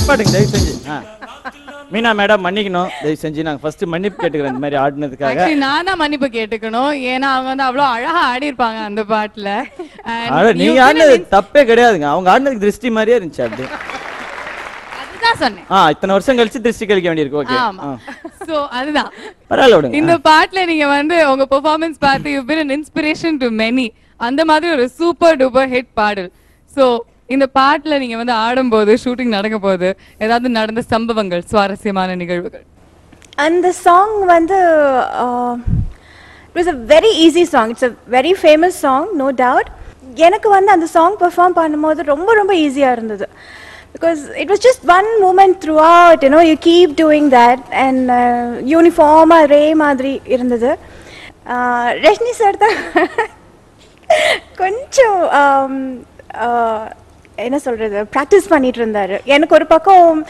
பாட்டுங்க தயவு செஞ்சு. மீனா மேடம் மன்னிக்கணும் தயவு செஞ்சு. நாங்க ஃபர்ஸ்ட் மன்னிப்பு கேட்டுக்கிறோம் இந்த மாதிரி ஆடினதுக்காக. நான் தான் மன்னிப்பு கேட்டுக்கணும். ஏன்னா அவங்க வந்து அவ்வளவு அழகா ஆடி இருப்பாங்க அந்த பாட்டுல. நீங்க ஆடினது தப்பே கிடையாதுங்க. அவங்க ஆடினதுக்கு திருஷ்டி மாதிரியே இருந்துச்சு. அப்படி அதுதான் சொன்னேன். இத்தனை வருஷம் கழிச்சு திருஷ்டி கழிக்க வேண்டியிருக்கு. ஓகே. சோ அதுதான் பரவாயில்ல. இந்த பாட்டுல நீங்க வந்து உங்க பெர்ஃபார்மன்ஸ் பார்த்து you've been an inspiration to many. அந்த மாதிரி ஒரு சூப்பர் டூப்பர் ஹிட் பாடல். சோ இந்த பாட்டுல நீங்க வந்து ஆடும்போது ஷூட்டிங் நடக்க போது ஏதாவது நடந்த சம்பவங்கள் சுவாரஸ்யமான நிகழ்வுகள்? அந்த சாங் வந்து it was a very easy song. It's a very famous song, no doubt. எனக்கு வந்து அந்த சாங் பெர்ஃபார்ம் பண்ணும்போது ரொம்ப ரொம்ப ஈஸியா இருந்தது. Because it was just one moment throughout, you know, you keep doing that and uniform array மாதிரி இருந்தது. ரஷ்னி சார் தான் கொஞ்சம் என்ன சொல்றது ப்ராக்டிஸ் பண்ணிட்டு இருந்தாரு. எனக்கு ஒரு பக்கம்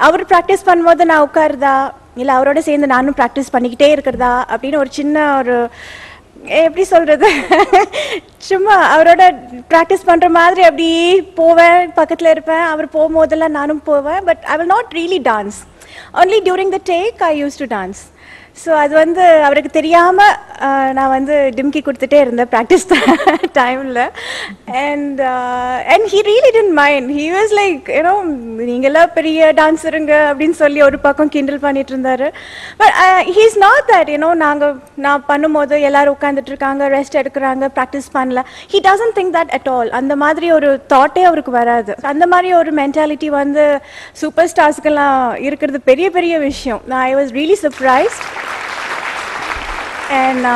அவர் ப்ராக்டிஸ் பண்ணும்போது நான் உட்காருதா இல்லை அவரோட சேர்ந்து நானும் ப்ராக்டிஸ் பண்ணிக்கிட்டே இருக்கிறதா அப்படின்னு ஒரு சின்ன ஒரு எப்படி சொல்றது சும்மா அவரோட ப்ராக்டிஸ் பண்ற மாதிரி அப்படி போவேன், பக்கத்துல இருப்பேன். அவர் போகும்போதெல்லாம் நானும் போவேன். But I will not really dance. Only during the take I use to dance. So அது வந்து அவருக்கு தெரியாமல் நான் வந்து டிம்கி கொடுத்துட்டே இருந்தேன் ப்ராக்டிஸ் டைமில். And he really didn't mind. He was like you know நீங்களாம் பெரிய டான்ஸருங்க அப்படின்னு சொல்லி ஒரு பக்கம் கிண்டல் பண்ணிட்டு இருந்தாரு. But he is not that you know நான் பண்ணும்போது எல்லாரும் உட்காந்துட்டு இருக்காங்க, ரெஸ்ட் எடுக்கிறாங்க, ப்ராக்டிஸ் பண்ணல. He doesn't think that at all. அந்த மாதிரி ஒரு தாட்டே அவருக்கு வராது. அந்த மாதிரி ஒரு மென்டாலிட்டி வந்து சூப்பர் ஸ்டார்ஸ்க்கெல்லாம் இருக்கிறது பெரிய பெரிய விஷயம். I was really surprised. And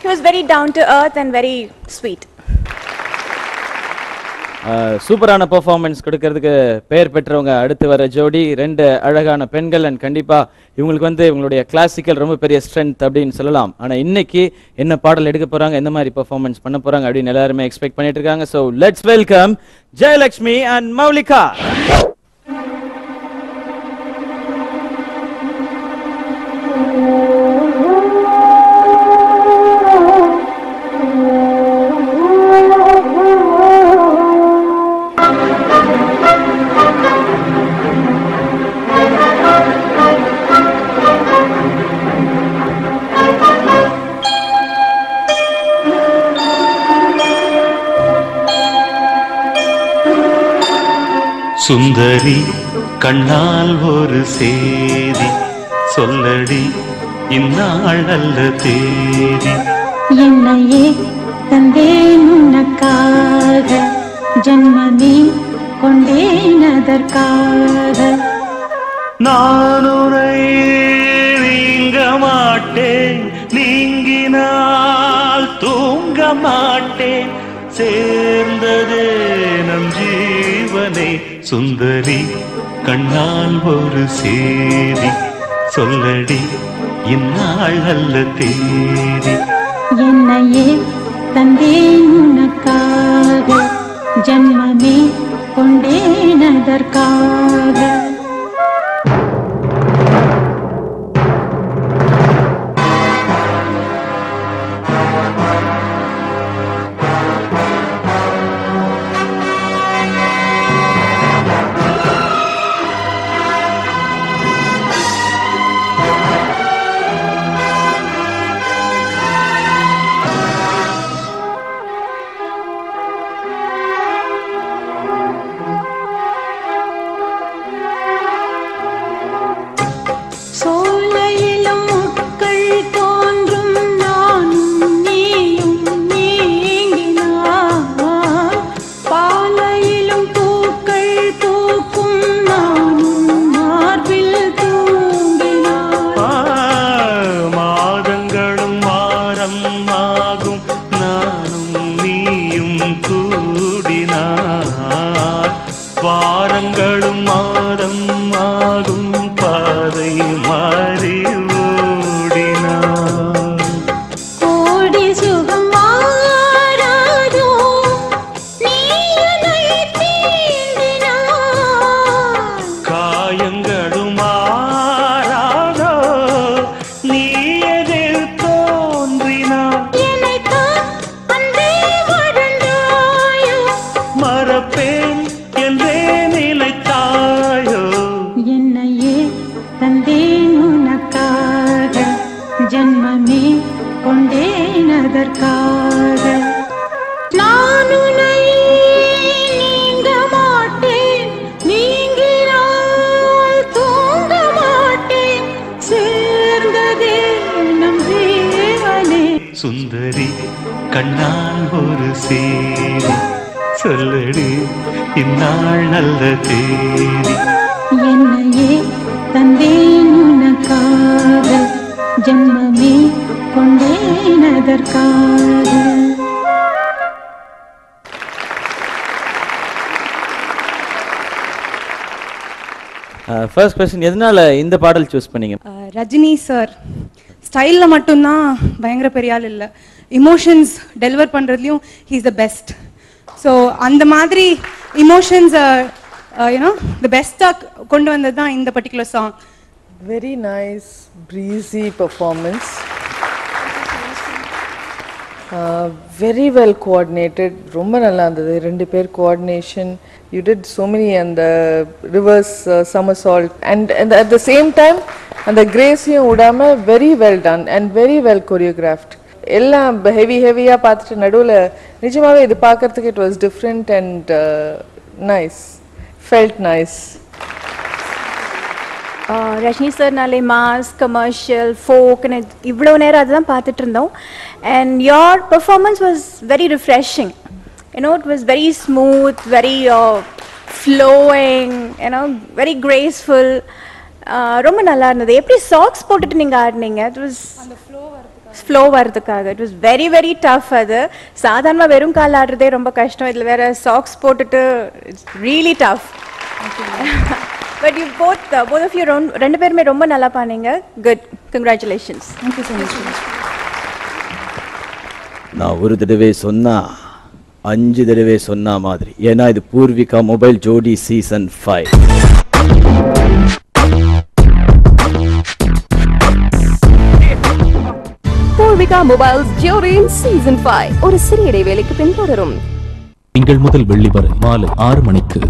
he was very down to earth and very sweet. சூப்பரான பெர்ஃபார்மன்ஸ் கொடுக்கிறதுக்கு பெயர் பெற்றவங்க அடுத்து வர ஜோடி ரெண்டு அழகான பெண்கள். அண்ட் கண்டிப்பா இவங்களுக்கு வந்து இவங்களுடைய கிளாசிக்கல் ரொம்ப பெரிய ஸ்ட்ரென்த் அப்படின்னு சொல்லலாம். ஆனா இன்னைக்கு என்ன பாடல் எடுக்க போறாங்க, எந்த மாதிரி பெர்ஃபார்மன்ஸ் பண்ண போறாங்க அப்படின்னு எல்லாருமே எக்ஸ்பெக்ட் பண்ணிட்டு இருக்காங்க. So let's welcome Jayalakshmi and Moulika. சுந்தரி கண்ணால் ஒரு சேதி சொல்லடி இந்நாள் அல்ல தேதி. என்னையே தந்தேன் உனக்காக, ஜன்மமே கொண்டேன் அதற்காக. நான் உரை நீங்க மாட்டேன், நீங்கினால் தூங்க மாட்டேன், சேர்ந்ததே நம் ஜீவனை. சுந்தரி கண்ணால் ஒரு சேதி சொல்லடி இந்நாள் அல்ல தேதி. என்னையே தந்தேன் உனக்காக, ஜன்மமே கொண்டேன் அதற்காக. மறப்பேன் என்றே நிலை கொண்டேனதற்காக நான் உன்னை நீங்க மாட்டேன் நீங்கினால் தூங்க மாட்டேன் சேர்ந்ததே நம் ஜீவனே சுந்தரி கண்ணால் ஒரு சேரி சொல்லடி இந்நாள் நல்ல தேதி என்னையே தந்தேன் உனக்காக ஜன்மமே கொண்டேனதற்காக ஃபர்ஸ்ட் கொஸ்டின் எதனால இந்த பாடல் சூஸ் பண்ணீங்க? ரஜினி சார் ஸ்டைலில் மட்டும்தான் பயங்கர பெரிய ஆள் இல்லை, இமோஷன்ஸ் டெலிவர் பண்ணுறதுலையும் he is the best. So அந்த மாதிரி இமோஷன்ஸ் யூனோ த பெஸ்ட்டாக கொண்டு வந்தது தான் இந்த particular song. Very nice, breezy performance. Very well coordinated. ரொம்ப நல்லா இருந்தது ரெண்டு பேர் coordination. You did so many and the reverse somersault and at the same time and the graceயும் விடாம very well done and very well choreographed. எல்லாம் ஹெவியா பார்த்துட்டு நடுவில் நிஜமாவே இது பார்க்கறதுக்கு it was different and nice. Felt nice. Rajini சார்னாலே மாஸ் கமர்ஷியல் ஃபோக்னு இவ்வளோ நேரம் அதுதான் பார்த்துட்டு இருந்தோம். And your performance was very refreshing. You know it was very smooth, very flowing, you know very graceful. ரொம்ப நல்லா இருந்தது. எப்படி சாக்ஸ் போட்டுட்டு நீங்கள் ஆடினீங்க? இட் வாஸ் ஃப்ளோ வரதுக்காக. It was very very tough. அது சாதாரணமாக வெறும் கால் ஆடுறதே ரொம்ப கஷ்டம், இதில் வேறு சாக்ஸ் போட்டுட்டு it's really tough. But you both of you ரெண்டு பேருமே ரொம்ப நல்லா பண்ணீங்க. Good. Congratulations. Thank you so much. நான் ஒரு தடவை சொன்னா 5 தடவை சொன்ன மாதிரி, ஏன்னா இது பூர்விகா மொபைல் ஜோடி சீசன் 5. பூர்விகா மொபைல் ஜோடி சீசன் 5 ஒரு சிறிய இடைவேளைக்கு பின் தொடரும். திங்கள் முதல் வெள்ளி வரை மாலை 6 மணிக்கு.